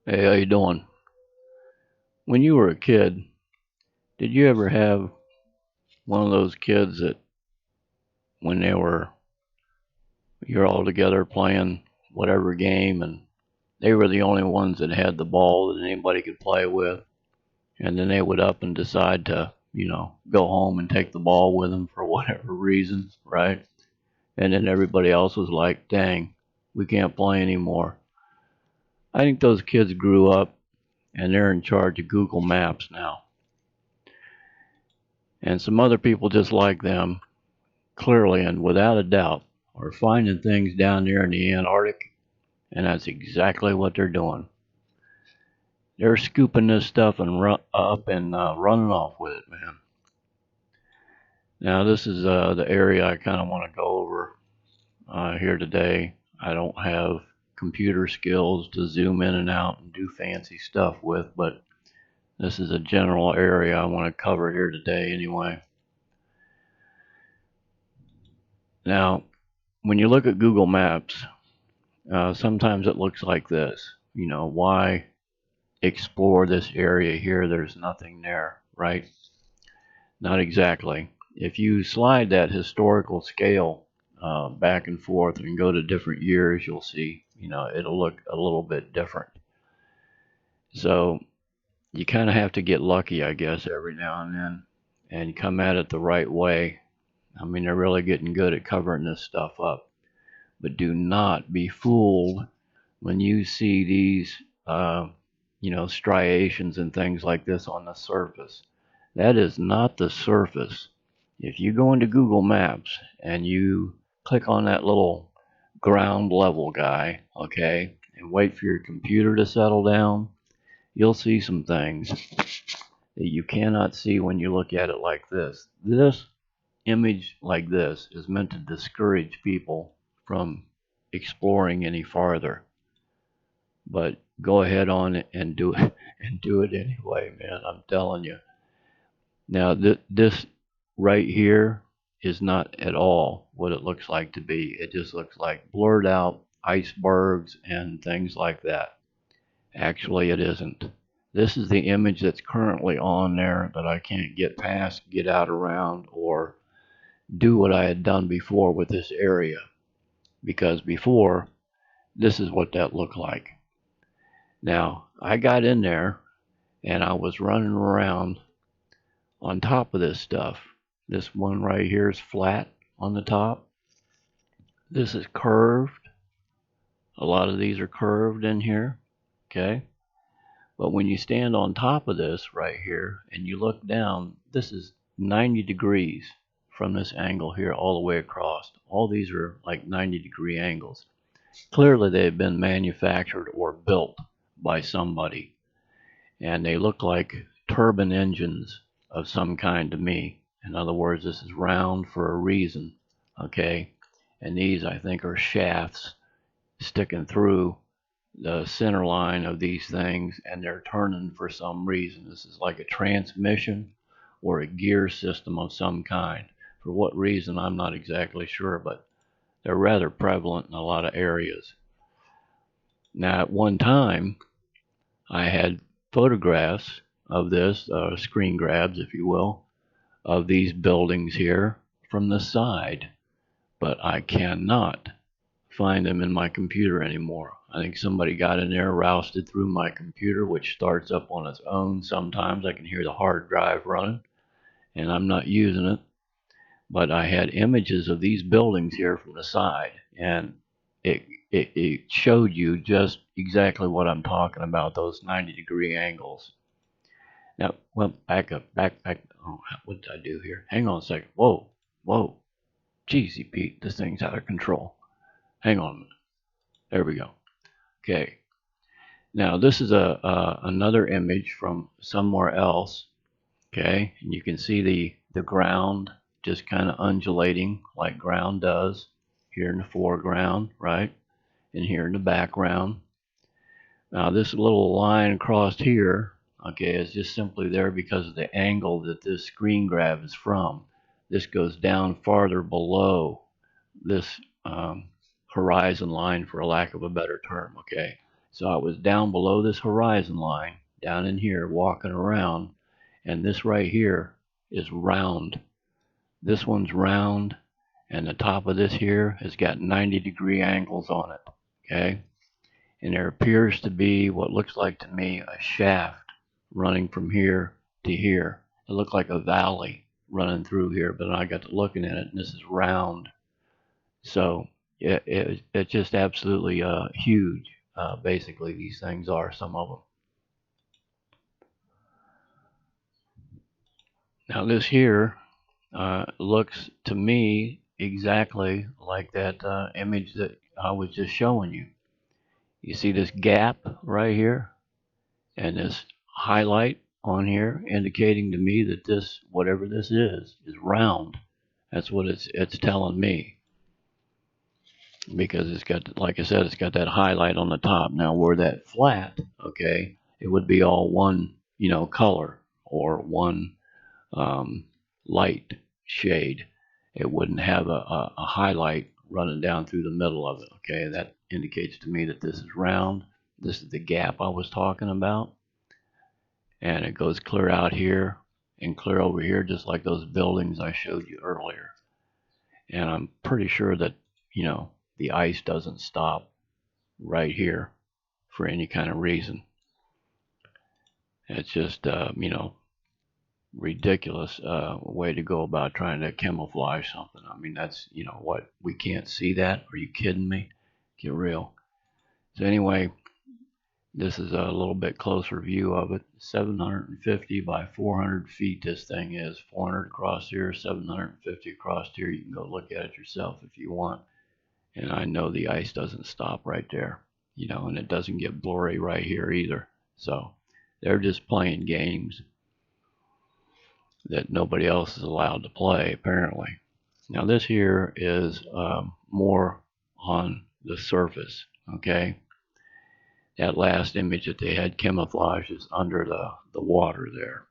Hey, how you doing? When you were a kid, did you ever have one of those kids that when you're all together playing whatever game and they were the only ones that had the ball that anybody could play with, and then they would up and decide to, go home and take the ball with them for whatever reason, right? And then everybody else was like, "Dang, we can't play anymore." I think those kids grew up and they're in charge of Google Maps now. And some other people just like them clearly and without a doubt, are finding things down there in the Antarctic, and that's exactly what they're doing. They're scooping this stuff and up and running off with it, man. Now, this is the area I kind of want to go over here today. I don't have computer skills to zoom in and out and do fancy stuff with, but this is a general area I want to cover here today anyway. Now, when you look at Google Maps, sometimes it looks like this. Why explore this area here? There's nothing there, right? Not exactly. If you slide that historical scale back and forth and go to different years, you'll see, it'll look a little bit different. So you kind of have to get lucky, I guess, every now and then and come at it the right way. I mean, they're really getting good at covering this stuff up. But do not be fooled when you see these, striations and things like this on the surface. That is not the surface. If you go into Google Maps and you click on that little ground level guy, okay, and wait for your computer to settle down, you'll see some things that you cannot see when you look at it like this. This image like this is meant to discourage people from exploring any farther. But go ahead on and do it and do it anyway, man. I'm telling you. Now, this right here is not at all what it looks like to be. It just looks like blurred out icebergs and things like that. Actually, it isn't. This is the image that's currently on there that I can't get past, get out around, or do what I had done before with this area. Because before, this is what that looked like. Now, I got in there and I was running around on top of this stuff. This one right here is flat on the top. This is curved. A lot of these are curved in here. Okay. But when you stand on top of this right here and you look down, this is 90 degrees from this angle here all the way across. All these are like 90-degree angles. Clearly, they've been manufactured or built by somebody, and they look like turbine engines of some kind to me. In other words, this is round for a reason, okay? And these, I think, are shafts sticking through the center line of these things, and they're turning for some reason. This is like a transmission or a gear system of some kind. For what reason, I'm not exactly sure, but they're rather prevalent in a lot of areas. Now, at one time, I had photographs of this, screen grabs, if you will, of these buildings here from the side, but I cannot find them in my computer anymore. I think somebody got in there, rousted through my computer, which starts up on its own. Sometimes I can hear the hard drive running, and I'm not using it. But I had images of these buildings here from the side, and it showed you just exactly what I'm talking about, those 90-degree angles. Now, well, back up, back. Oh, what did I do here? Hang on a second. Whoa, whoa. Jeezy Pete, this thing's out of control. Hang on a minute. There we go. Okay. Now, this is another image from somewhere else. Okay, and you can see the ground just kind of undulating like ground does here in the foreground, right? And here in the background. Now this little line across here, okay, is just simply there because of the angle that this screen grab is from. This goes down farther below this horizon line, for a lack of a better term, okay? So I was down below this horizon line, down in here, walking around, and this right here is round. This one's round, and the top of this here has got 90-degree angles on it. Okay? And there appears to be what looks like to me a shaft running from here to here. It looked like a valley running through here, but I got to looking at it, and this is round. So it's just absolutely huge. Basically, these things are, some of them. Now this here looks to me exactly like that image that I was just showing you. You see this gap right here and this highlight on here indicating to me that this, whatever this is round. That's what it's telling me, because it's got, like I said, it's got that highlight on the top. Now were that flat, okay, it would be all one, color, or one um, light shade. It wouldn't have a highlight running down through the middle of it. Okay, that indicates to me that this is round. This is the gap I was talking about, and it goes clear out here and clear over here, just like those buildings I showed you earlier. And I'm pretty sure that the ice doesn't stop right here for any kind of reason. It's just ridiculous way to go about trying to camouflage something. I mean, that's, what, we can't see that? Are you kidding me? Get real. So anyway, this is a little bit closer view of it. 750 by 400 feet this thing is. 400 across here, 750 across here. You can go look at it yourself if you want. And I know the ice doesn't stop right there, and it doesn't get blurry right here either. So they're just playing games that nobody else is allowed to play, apparently. Now this here is more on the surface, okay? That last image that they had camouflage is under the water there.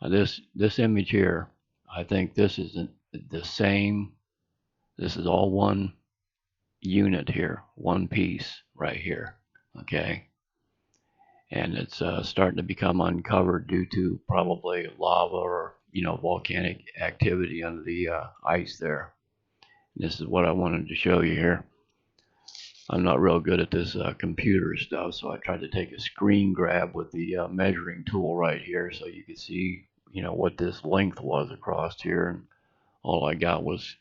Now this image here, I think this is the same. This is all one unit here, one piece right here, okay? And it's starting to become uncovered due to probably lava or volcanic activity under the ice there. And this is what I wanted to show you here. I'm not real good at this computer stuff, so I tried to take a screen grab with the measuring tool right here so you could see what this length was across here, and all I got was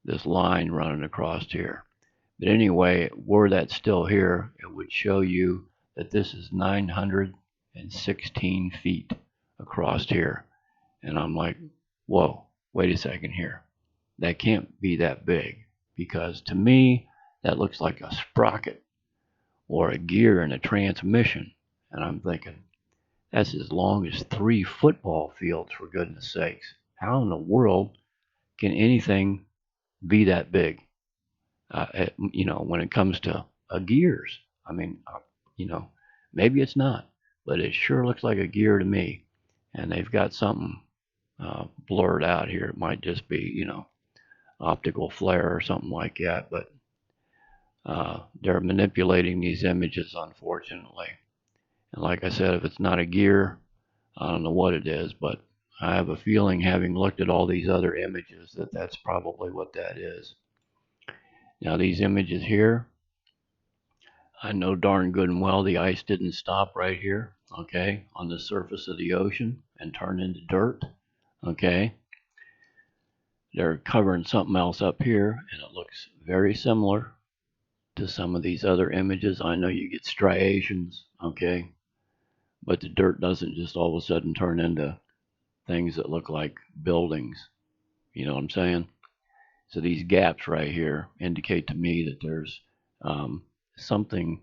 this line running across here. But anyway, were that still here, it would show you that this is 916 feet across here. And I'm like, whoa, wait a second here. That can't be that big, because to me, that looks like a sprocket or a gear in a transmission. And I'm thinking, that's as long as 3 football fields, for goodness sakes. How in the world can anything be that big? When it comes to gears. I mean, maybe it's not, but it sure looks like a gear to me. And they've got something blurred out here. It might just be, optical flare or something like that, but they're manipulating these images, unfortunately. And like I said, if it's not a gear, I don't know what it is, but I have a feeling, having looked at all these other images, that that's probably what that is. Now these images here, I know darn good and well the ice didn't stop right here, okay, on the surface of the ocean and turn into dirt, okay. They're covering something else up here, and it looks very similar to some of these other images. I know you get striations, okay, but the dirt doesn't just all of a sudden turn into things that look like buildings. You know what I'm saying? So these gaps right here indicate to me that there's something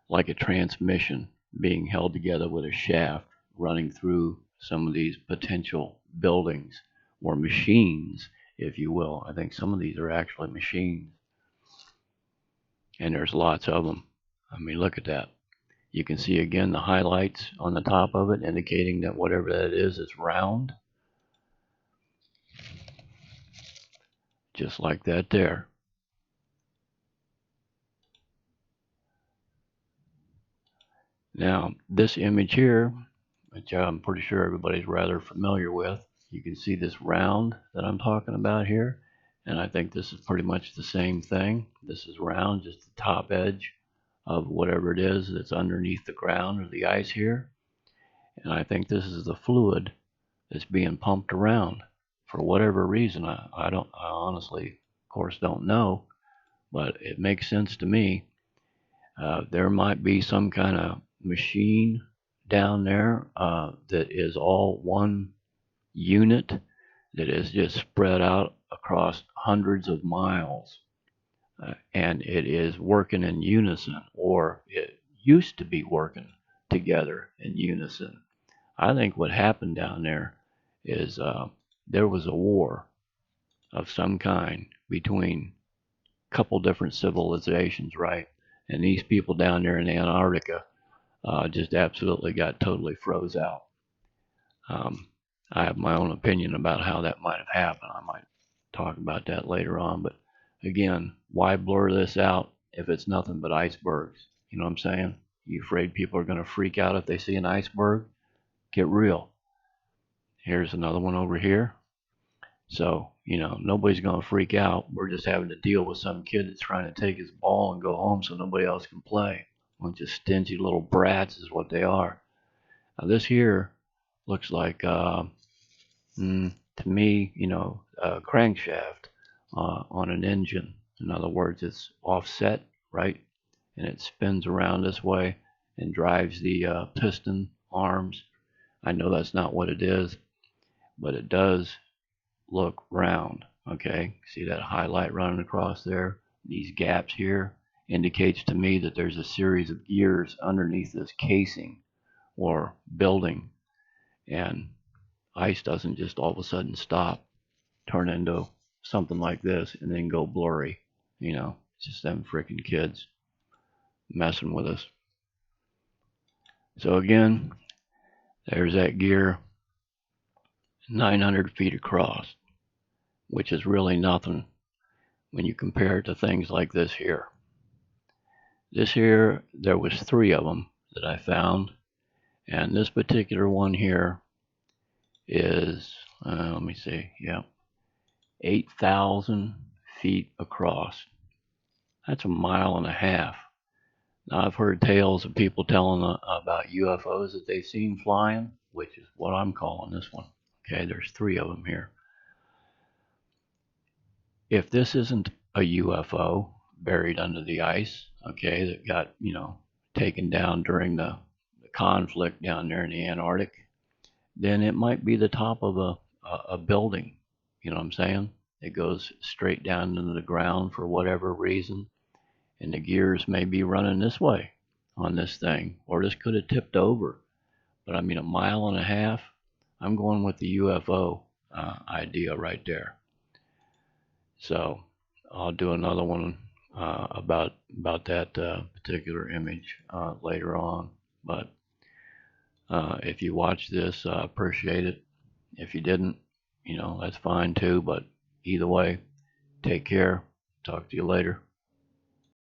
like a transmission being held together with a shaft running through some of these potential buildings or machines, if you will. I think some of these are actually machines, and there's lots of them. I mean, look at that. You can see again the highlights on the top of it indicating that whatever that is round, just like that there. Now, this image here, which I'm pretty sure everybody's rather familiar with, you can see this round that I'm talking about here. And I think this is pretty much the same thing. This is round, just the top edge of whatever it is that's underneath the ground or the ice here. And I think this is the fluid that's being pumped around for whatever reason. I honestly, of course, don't know, but it makes sense to me. There might be some kind of machine down there that is all one unit that is just spread out across hundreds of miles. And it is working in unison, or it used to be working together in unison. I think what happened down there is there was a war of some kind between a couple different civilizations, right? And these people down there in Antarctica just absolutely got totally froze out. Um, I have my own opinion about how that might have happened. I might talk about that later on. But again, why blur this out if it's nothing but icebergs? You know what I'm saying? You afraid people are going to freak out if they see an iceberg? Get real. Here's another one over here. So, nobody's going to freak out. We're just having to deal with some kid that's trying to take his ball and go home so nobody else can play. A bunch of stingy little brats is what they are. Now, this here looks like, to me, a crankshaft on an engine. In other words, it's offset, right? And it spins around this way and drives the piston arms. I know that's not what it is, but it does look round. Okay, see that highlight running across there? These gaps here indicates to me that there's a series of gears underneath this casing or building, and ice doesn't just all of a sudden stop, turn into something like this, and then go blurry. It's just them freaking kids messing with us. So again, there's that gear 900 feet across, which is really nothing when you compare it to things like this here. This here, there was 3 of them that I found, and this particular one here is, let me see, yeah, 8,000 feet across. That's a mile and a half. Now, I've heard tales of people telling about UFOs that they've seen flying, which is what I'm calling this one. Okay, there's 3 of them here. If this isn't a UFO buried under the ice, okay, that got, taken down during the conflict down there in the Antarctic, then it might be the top of a building. You know what I'm saying? It goes straight down into the ground for whatever reason, and the gears may be running this way on this thing, or this could have tipped over. But I mean, a mile and a half, I'm going with the UFO idea right there. So I'll do another one about that particular image later on. But if you watch this, appreciate it. If you didn't, that's fine too. But either way, take care. Talk to you later.